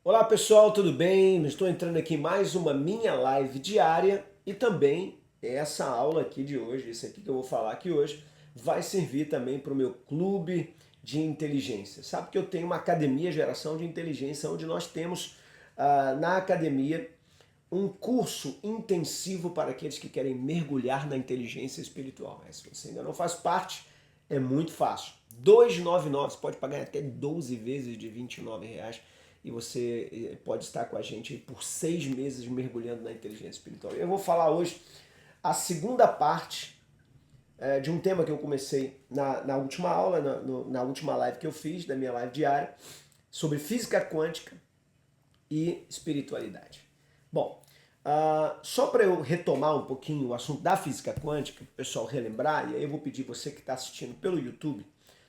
Olá pessoal, tudo bem? Estou entrando aqui em mais uma minha live diária e também essa aula aqui de hoje, esse aqui que eu vou falar aqui hoje, vai servir também para o meu clube de inteligência. Sabe que eu tenho uma academia Geração de Inteligência, onde nós temos na academia um curso intensivo para aqueles que querem mergulhar na inteligência espiritual. Se você ainda não faz parte, é muito fácil. 299, você pode pagar até 12 vezes de R$ 29 e você pode estar com a gente aí por 6 meses mergulhando na inteligência espiritual. Eu vou falar hoje a segunda parte de um tema que eu comecei na última aula, na última live que eu fiz, da minha live diária, sobre física quântica e espiritualidade. Bom, só para eu retomar um pouquinho o assunto da física quântica, para o pessoal relembrar, e aí eu vou pedir você que está assistindo pelo YouTube,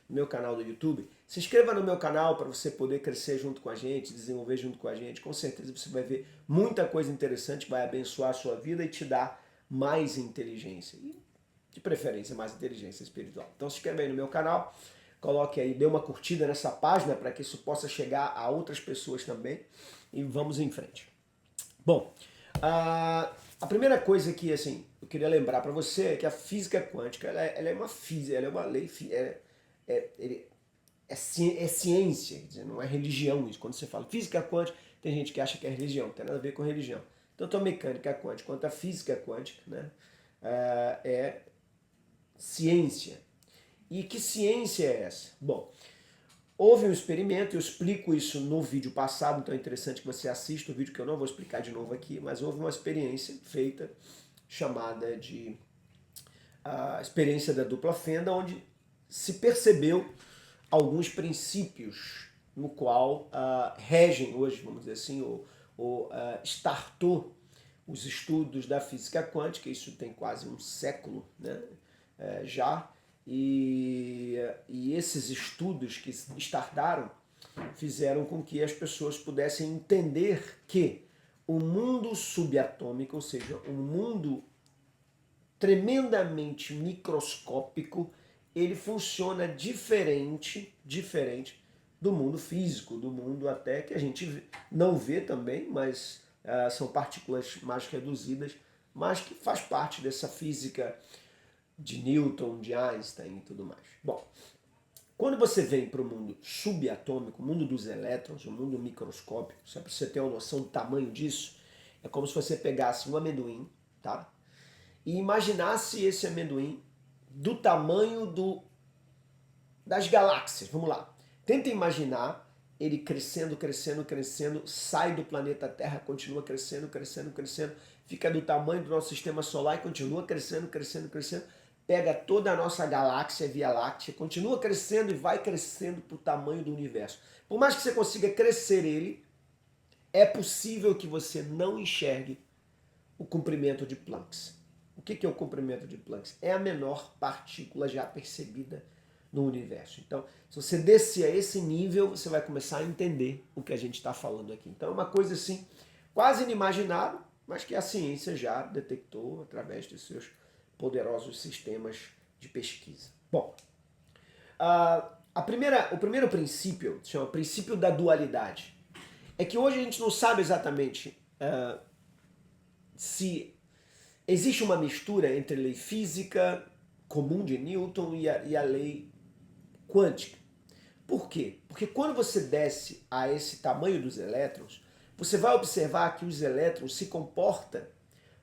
no meu canal do YouTube, se inscreva no meu canal para você poder crescer junto com a gente, desenvolver junto com a gente. Com certeza você vai ver muita coisa interessante que vai abençoar a sua vida e te dar mais inteligência. E, de preferência, mais inteligência espiritual. Então se inscreva aí no meu canal, coloque aí, dê uma curtida nessa página para que isso possa chegar a outras pessoas também e vamos em frente. Bom, a primeira coisa que assim, eu queria lembrar para você é que a física quântica ela é uma física, ela é uma lei, é ciência, quer dizer, não é religião isso. Quando você fala física quântica, tem gente que acha que é religião, não tem nada a ver com religião. Tanto a mecânica quântica quanto a física quântica, né, é ciência. E que ciência é essa? Bom, houve um experimento, eu explico isso no vídeo passado, então é interessante que você assista o vídeo que eu não vou explicar de novo aqui, mas houve uma experiência feita chamada de experiência da dupla fenda, onde se percebeu alguns princípios no qual regem hoje, vamos dizer assim, ou startou os estudos da física quântica. Isso tem quase um século, né, já, e esses estudos que startaram fizeram com que as pessoas pudessem entender que o mundo subatômico, ou seja, um mundo tremendamente microscópico, ele funciona diferente do mundo físico, do mundo até que a gente não vê também, mas são partículas mais reduzidas, mas que faz parte dessa física de Newton, de Einstein e tudo mais. Bom, quando você vem para o mundo subatômico, o mundo dos elétrons, o mundo microscópico, só para você ter uma noção do tamanho disso, é como se você pegasse um amendoim, tá? E imaginasse esse amendoim do tamanho das galáxias. Vamos lá. Tenta imaginar ele crescendo, crescendo, crescendo, sai do planeta Terra, continua crescendo, crescendo, crescendo, fica do tamanho do nosso sistema solar e continua crescendo, crescendo, crescendo, pega toda a nossa galáxia, Via Láctea, continua crescendo e vai crescendo para o tamanho do universo. Por mais que você consiga crescer ele, é possível que você não enxergue o comprimento de Planck. O que é o comprimento de Planck? É a menor partícula já percebida no universo. Então, se você descer a esse nível, você vai começar a entender o que a gente está falando aqui. Então, é uma coisa assim, quase inimaginável, mas que a ciência já detectou através de seus poderosos sistemas de pesquisa. Bom, o primeiro princípio, se chama princípio da dualidade, é que hoje a gente não sabe exatamente se existe uma mistura entre a lei física comum de Newton e a lei quântica. Por quê? Porque quando você desce a esse tamanho dos elétrons, você vai observar que os elétrons se comportam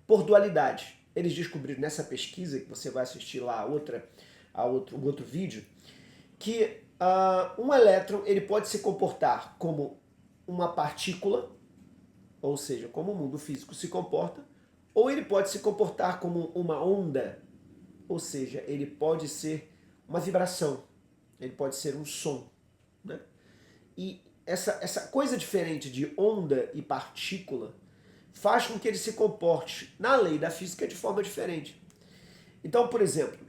por dualidade. Eles descobriram nessa pesquisa, que você vai assistir lá um outro vídeo, que um elétron ele pode se comportar como uma partícula, ou seja, como o mundo físico se comporta, ou ele pode se comportar como uma onda, ou seja, ele pode ser uma vibração, ele pode ser um som, né? E essa coisa diferente de onda e partícula faz com que ele se comporte na lei da física de forma diferente. Então, por exemplo,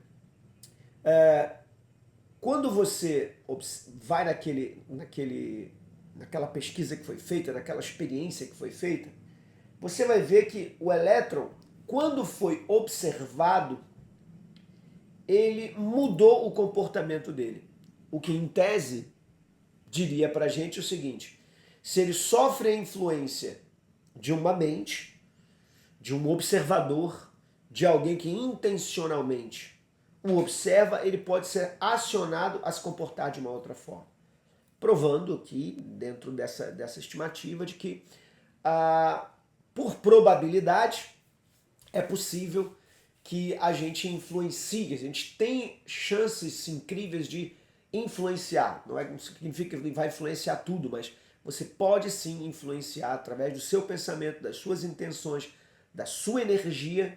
quando você vai naquela pesquisa que foi feita, naquela experiência que foi feita, você vai ver que o elétron, quando foi observado, ele mudou o comportamento dele. O que, em tese, diria pra gente o seguinte: se ele sofre a influência de uma mente, de um observador, de alguém que intencionalmente o observa, ele pode ser acionado a se comportar de uma outra forma. Provando aqui, dentro dessa estimativa, de que, por probabilidade, é possível que a gente influencie, a gente tem chances incríveis de influenciar. Não significa que vai influenciar tudo, mas você pode sim influenciar através do seu pensamento, das suas intenções, da sua energia,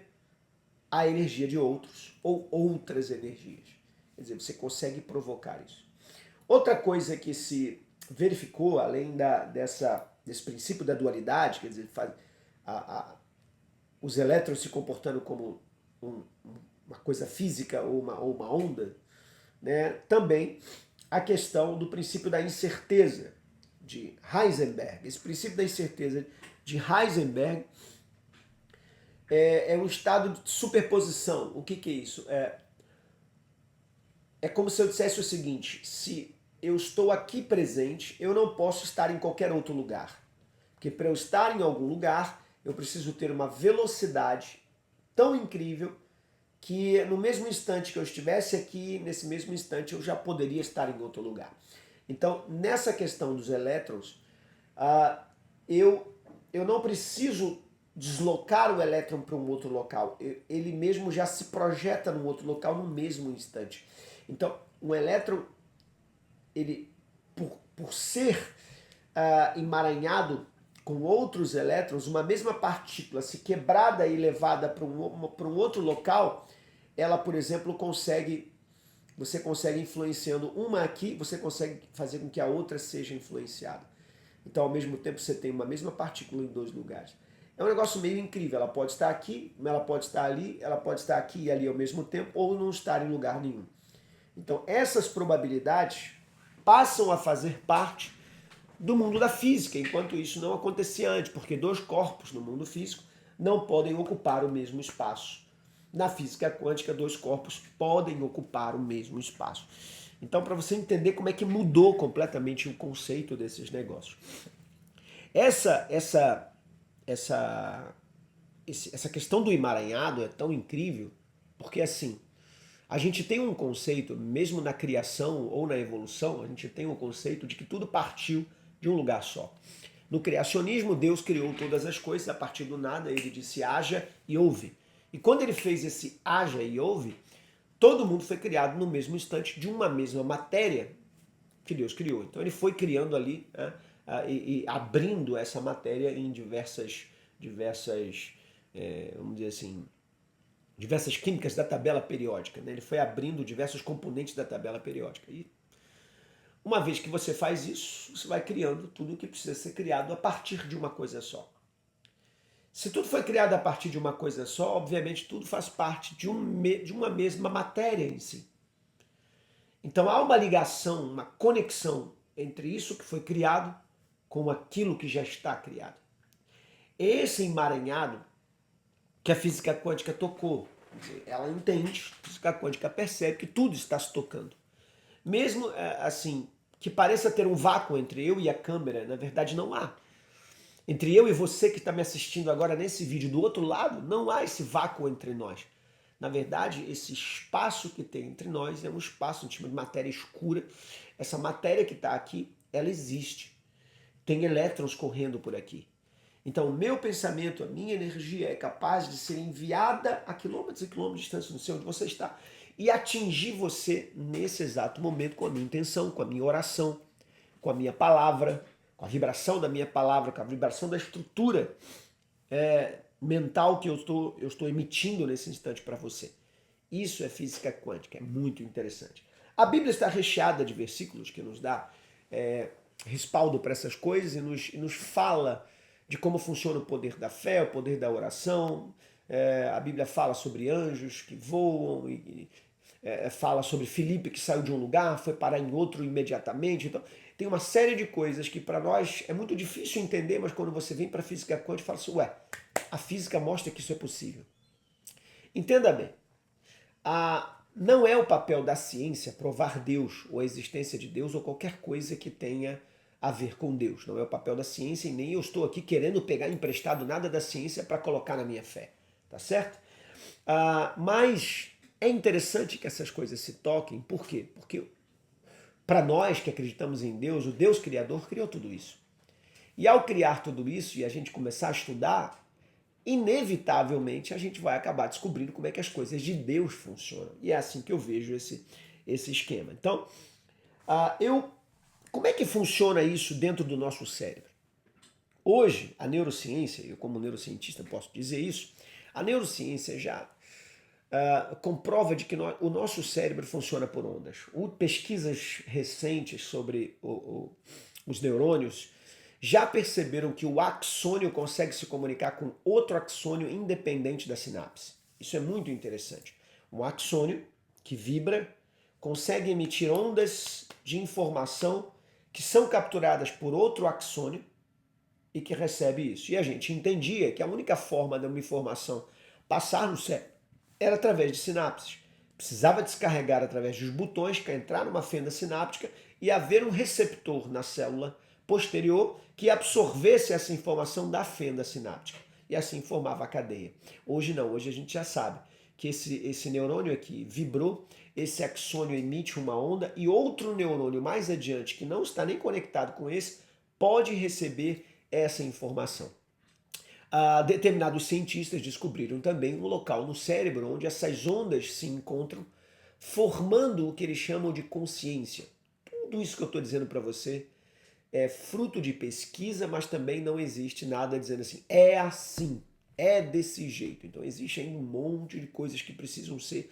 a energia de outros ou outras energias. Quer dizer, você consegue provocar isso. Outra coisa que se verificou, além desse princípio da dualidade, quer dizer, os elétrons se comportando como uma coisa física ou uma onda, né? Também a questão do princípio da incerteza de Heisenberg. Esse princípio da incerteza de Heisenberg é um estado de superposição. O que é isso? É como se eu dissesse o seguinte: se eu estou aqui presente, eu não posso estar em qualquer outro lugar. Porque para eu estar em algum lugar, eu preciso ter uma velocidade tão incrível que no mesmo instante que eu estivesse aqui, nesse mesmo instante eu já poderia estar em outro lugar. Então, nessa questão dos elétrons, eu não preciso deslocar o elétron para um outro local. Ele mesmo já se projeta num outro local no mesmo instante. Então, um elétron, ele, por ser emaranhado com outros elétrons, uma mesma partícula, se quebrada e levada para um outro local, ela, por exemplo, você consegue influenciando uma aqui, você consegue fazer com que a outra seja influenciada. Então, ao mesmo tempo, você tem uma mesma partícula em dois lugares. É um negócio meio incrível. Ela pode estar aqui, ela pode estar ali, ela pode estar aqui e ali ao mesmo tempo, ou não estar em lugar nenhum. Então, essas probabilidades passam a fazer parte do mundo da física, enquanto isso não acontecia antes, porque dois corpos no mundo físico não podem ocupar o mesmo espaço. Na física quântica, dois corpos podem ocupar o mesmo espaço. Então, para você entender como é que mudou completamente o conceito desses negócios. Essa questão do emaranhado é tão incrível, porque assim, a gente tem um conceito, mesmo na criação ou na evolução, a gente tem um conceito de que tudo partiu de um lugar só. No criacionismo, Deus criou todas as coisas a partir do nada, ele disse haja e houve. E quando ele fez esse haja e houve, todo mundo foi criado no mesmo instante de uma mesma matéria que Deus criou. Então ele foi criando ali, né, e abrindo essa matéria em diversas vamos dizer assim, diversas químicas da tabela periódica. Né? Ele foi abrindo diversos componentes da tabela periódica. E uma vez que você faz isso, você vai criando tudo o que precisa ser criado a partir de uma coisa só. Se tudo foi criado a partir de uma coisa só, obviamente tudo faz parte de uma mesma matéria em si. Então há uma ligação, uma conexão entre isso que foi criado com aquilo que já está criado. Esse emaranhado que a física quântica tocou, ela entende, a física quântica percebe que tudo está se tocando. Mesmo assim, que pareça ter um vácuo entre eu e a câmera, na verdade não há. Entre eu e você que está me assistindo agora nesse vídeo do outro lado, não há esse vácuo entre nós. Na verdade, esse espaço que tem entre nós é um espaço de matéria escura. Essa matéria que está aqui, ela existe. Tem elétrons correndo por aqui. Então, o meu pensamento, a minha energia é capaz de ser enviada a quilômetros e quilômetros de distância, não sei onde você está, e atingir você nesse exato momento com a minha intenção, com a minha oração, com a minha palavra, com a vibração da minha palavra, com a vibração da estrutura mental que eu estou emitindo nesse instante para você. Isso é física quântica, é muito interessante. A Bíblia está recheada de versículos que nos dá respaldo para essas coisas e nos fala de como funciona o poder da fé, o poder da oração. A Bíblia fala sobre anjos que voam, fala sobre Filipe que saiu de um lugar, foi parar em outro imediatamente. Então, tem uma série de coisas que para nós é muito difícil entender, mas quando você vem para a física quântica, fala assim, ué, a física mostra que isso é possível. Entenda bem, não é o papel da ciência provar Deus ou a existência de Deus ou qualquer coisa que tenha a ver com Deus, não é o papel da ciência e nem eu estou aqui querendo pegar emprestado nada da ciência para colocar na minha fé, tá certo? Mas é interessante que essas coisas se toquem, por quê? Porque para nós que acreditamos em Deus, o Deus Criador criou tudo isso. E ao criar tudo isso e a gente começar a estudar, inevitavelmente a gente vai acabar descobrindo como é que as coisas de Deus funcionam. E é assim que eu vejo esse esquema. Então, como é que funciona isso dentro do nosso cérebro? Hoje, a neurociência, eu como neurocientista posso dizer isso, a neurociência já comprova de que o nosso cérebro funciona por ondas. Pesquisas recentes sobre os neurônios já perceberam que o axônio consegue se comunicar com outro axônio independente da sinapse. Isso é muito interessante. Um axônio que vibra consegue emitir ondas de informação que são capturadas por outro axônio e que recebe isso. E a gente entendia que a única forma de uma informação passar no cérebro era através de sinapses. Precisava descarregar através dos botões que entrar numa fenda sináptica e haver um receptor na célula posterior que absorvesse essa informação da fenda sináptica. E assim formava a cadeia. Hoje não, hoje a gente já sabe que esse neurônio aqui vibrou, esse axônio emite uma onda e outro neurônio mais adiante, que não está nem conectado com esse, pode receber essa informação. Determinados cientistas descobriram também um local no cérebro onde essas ondas se encontram, formando o que eles chamam de consciência. Tudo isso que eu estou dizendo para você é fruto de pesquisa, mas também não existe nada dizendo assim, é assim, é desse jeito. Então existe ainda um monte de coisas que precisam ser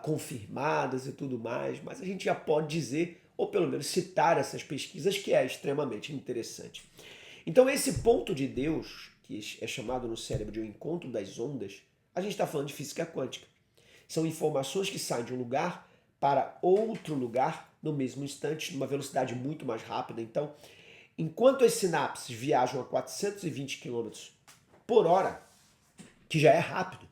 confirmadas e tudo mais, mas a gente já pode dizer, ou pelo menos citar essas pesquisas, que é extremamente interessante. Então esse ponto de Deus, que é chamado no cérebro de o encontro das ondas, a gente está falando de física quântica. São informações que saem de um lugar para outro lugar no mesmo instante, numa velocidade muito mais rápida. Então, enquanto as sinapses viajam a 420 km por hora, que já é rápido,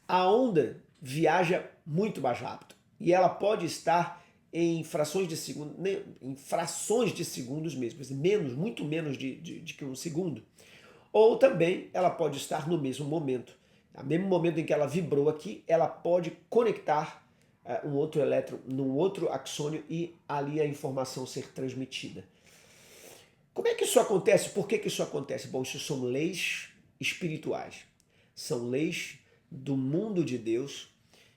a onda viaja muito mais rápido. E ela pode estar em frações de segundo, em frações de segundos mesmo, muito menos de que um segundo. Ou também ela pode estar no mesmo momento. No mesmo momento em que ela vibrou aqui, ela pode conectar um outro elétron num outro axônio e ali a informação ser transmitida. Como é que isso acontece? Por que isso acontece? Bom, isso são leis espirituais. São leis do mundo de Deus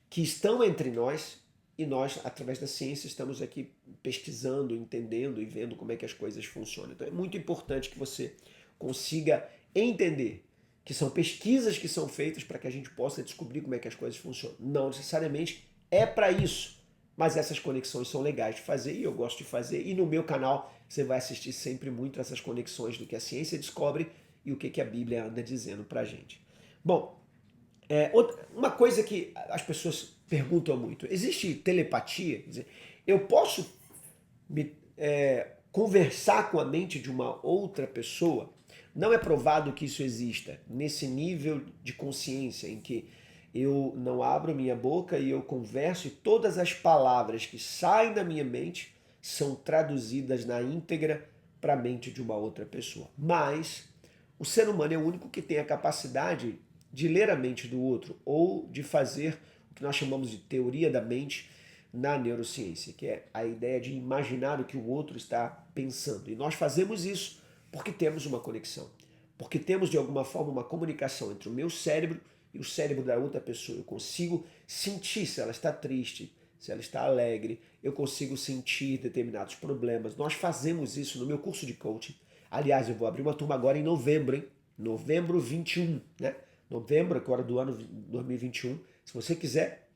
que estão entre nós e nós, através da ciência, estamos aqui pesquisando, entendendo e vendo como é que as coisas funcionam. Então é muito importante que você consiga entender que são pesquisas que são feitas para que a gente possa descobrir como é que as coisas funcionam. Não necessariamente é para isso, mas essas conexões são legais de fazer e eu gosto de fazer. E no meu canal você vai assistir sempre muito essas conexões do que a ciência descobre e o que a Bíblia anda dizendo para a gente. Bom, uma coisa que as pessoas perguntam muito, existe telepatia? Quer dizer, eu posso conversar com a mente de uma outra pessoa? Não é provado que isso exista nesse nível de consciência em que eu não abro minha boca e eu converso e todas as palavras que saem da minha mente são traduzidas na íntegra para a mente de uma outra pessoa. Mas o ser humano é o único que tem a capacidade de ler a mente do outro ou de fazer o que nós chamamos de teoria da mente na neurociência, que é a ideia de imaginar o que o outro está pensando. E nós fazemos isso porque temos uma conexão, porque temos de alguma forma uma comunicação entre o meu cérebro e o cérebro da outra pessoa. Eu consigo sentir se ela está triste, se ela está alegre, eu consigo sentir determinados problemas. Nós fazemos isso no meu curso de coaching. Aliás, eu vou abrir uma turma agora em novembro, hein? Novembro 21, né? Novembro, agora do ano 2021. Se você quiser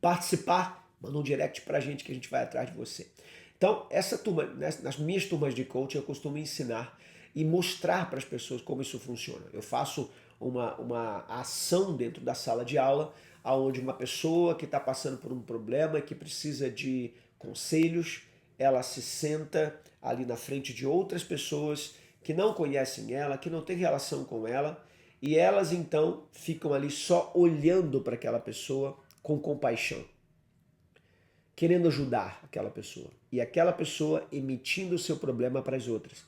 participar, manda um direct pra gente que a gente vai atrás de você. Então, essa turma, nas minhas turmas de coaching, eu costumo ensinar e mostrar para as pessoas como isso funciona. Eu faço uma ação dentro da sala de aula, onde uma pessoa que está passando por um problema, que precisa de conselhos, ela se senta ali na frente de outras pessoas que não conhecem ela, que não têm relação com ela, e elas então ficam ali só olhando para aquela pessoa com compaixão. querendo ajudar aquela pessoa. E aquela pessoa emitindo o seu problema para as outras,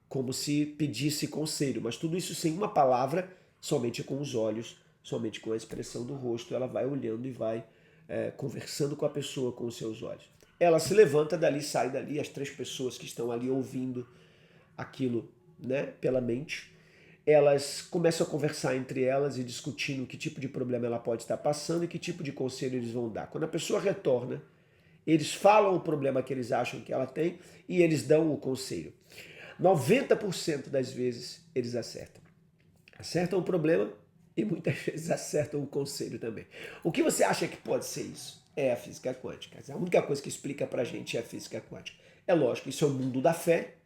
como se pedisse conselho. Mas tudo isso sem uma palavra, somente com os olhos, somente com a expressão do rosto. Ela vai olhando e vai conversando com a pessoa com os seus olhos. Ela se levanta dali, sai dali, as 3 pessoas que estão ali ouvindo aquilo, né, pela mente, elas começam a conversar entre elas e discutindo que tipo de problema ela pode estar passando e que tipo de conselho eles vão dar. Quando a pessoa retorna, eles falam o problema que eles acham que ela tem e eles dão o conselho. 90% das vezes eles acertam. Acertam o problema e muitas vezes acertam o conselho também. O que você acha que pode ser isso? É a física quântica. A única coisa que explica pra gente é a física quântica. É lógico, isso é o mundo da fé,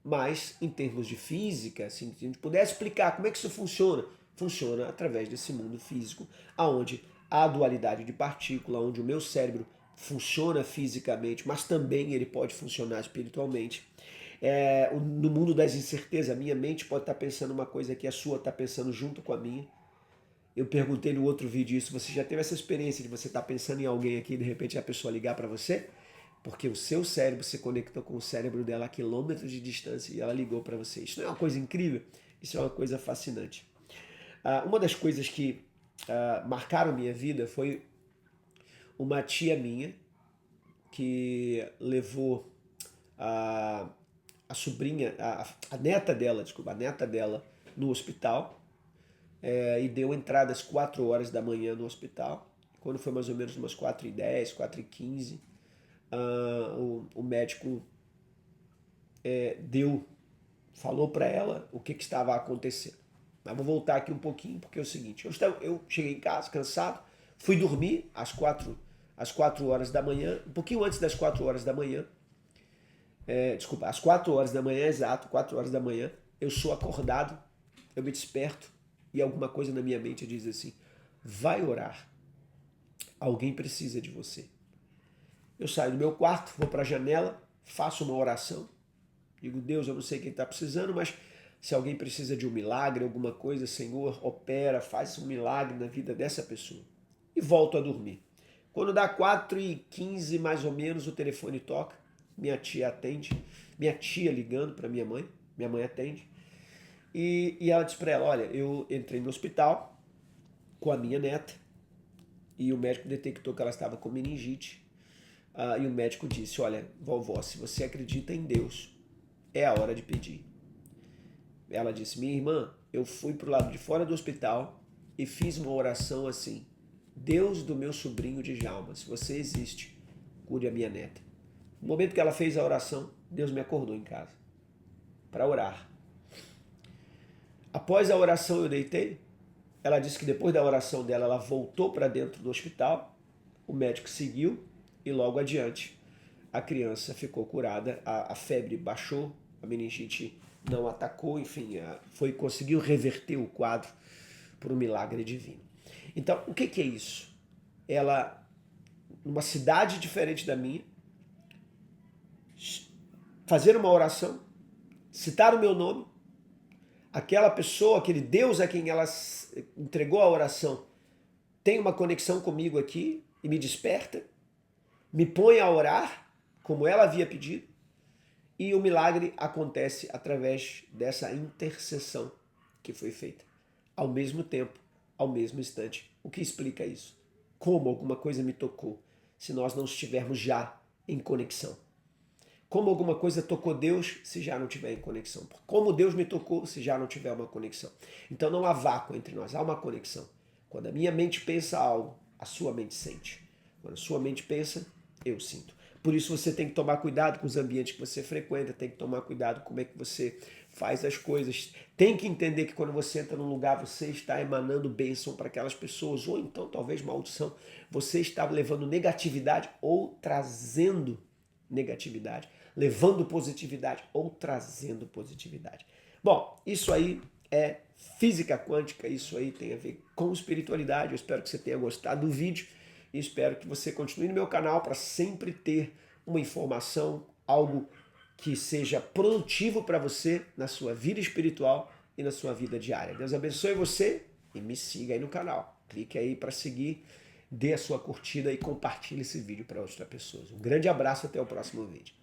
mas em termos de física, assim, se a gente puder explicar como é que isso funciona, funciona através desse mundo físico, onde há dualidade de partícula, onde o meu cérebro funciona fisicamente, mas também ele pode funcionar espiritualmente. No mundo das incertezas, a minha mente pode estar pensando uma coisa que a sua está pensando junto com a minha. Eu perguntei no outro vídeo isso, você já teve essa experiência de você estar pensando em alguém aqui e de repente a pessoa ligar para você? Porque o seu cérebro se conectou com o cérebro dela a quilômetros de distância e ela ligou para você. Isso não é uma coisa incrível? Isso é uma coisa fascinante. Uma das coisas que marcaram minha vida foi uma tia minha que levou a sobrinha, a neta dela, desculpa, a neta dela no hospital e deu entrada às 4 horas da manhã no hospital. Quando foi mais ou menos umas 4h10, 4h15, o médico falou para ela o que estava acontecendo. Mas vou voltar aqui um pouquinho, porque é o seguinte, eu cheguei em casa cansado, fui dormir às 4 horas da manhã, um pouquinho antes das 4 horas da manhã, desculpa, às 4 horas da manhã, exato, 4 horas da manhã, eu sou acordado, eu me desperto e alguma coisa na minha mente diz assim, vai orar, alguém precisa de você. Eu saio do meu quarto, vou para a janela, faço uma oração, digo, Deus, eu não sei quem está precisando, mas se alguém precisa de um milagre, alguma coisa, Senhor, opera, faz um milagre na vida dessa pessoa. E volto a dormir. Quando dá 4h15 mais ou menos, o telefone toca, minha tia atende, minha tia ligando para minha mãe atende, e ela diz para ela, olha, eu entrei no hospital com a minha neta, e o médico detectou que ela estava com meningite, e o médico disse, olha, vovó, se você acredita em Deus, é a hora de pedir. Ela disse, minha irmã, eu fui pro lado de fora do hospital e fiz uma oração assim, Deus do meu sobrinho Djalma, se você existe, cure a minha neta. No momento que ela fez a oração, Deus me acordou em casa para orar. Após a oração eu deitei, ela disse que depois da oração dela, ela voltou para dentro do hospital, o médico seguiu e logo adiante a criança ficou curada, a febre baixou, a meningite não atacou, enfim, conseguiu reverter o quadro por um milagre divino. Então, o que é isso? Ela, numa cidade diferente da minha, fazer uma oração, citar o meu nome, aquela pessoa, aquele Deus a quem ela entregou a oração, tem uma conexão comigo aqui e me desperta, me põe a orar, como ela havia pedido, e o milagre acontece através dessa intercessão que foi feita. Ao mesmo tempo, ao mesmo instante. O que explica isso? Como alguma coisa me tocou, se nós não estivermos já em conexão? Como alguma coisa tocou Deus, se já não estiver em conexão? Como Deus me tocou, se já não tiver uma conexão? Então não há vácuo entre nós, há uma conexão. Quando a minha mente pensa algo, a sua mente sente. Quando a sua mente pensa, eu sinto. Por isso você tem que tomar cuidado com os ambientes que você frequenta, tem que tomar cuidado com como é que você faz as coisas. Tem que entender que quando você entra num lugar, você está emanando bênção para aquelas pessoas, ou então talvez maldição. Você está levando negatividade ou trazendo negatividade, levando positividade ou trazendo positividade. Bom, isso aí é física quântica, isso aí tem a ver com espiritualidade. Eu espero que você tenha gostado do vídeo. E espero que você continue no meu canal para sempre ter uma informação, algo que seja produtivo para você na sua vida espiritual e na sua vida diária. Deus abençoe você e me siga aí no canal. Clique aí para seguir, dê a sua curtida e compartilhe esse vídeo para outras pessoas. Um grande abraço, até o próximo vídeo.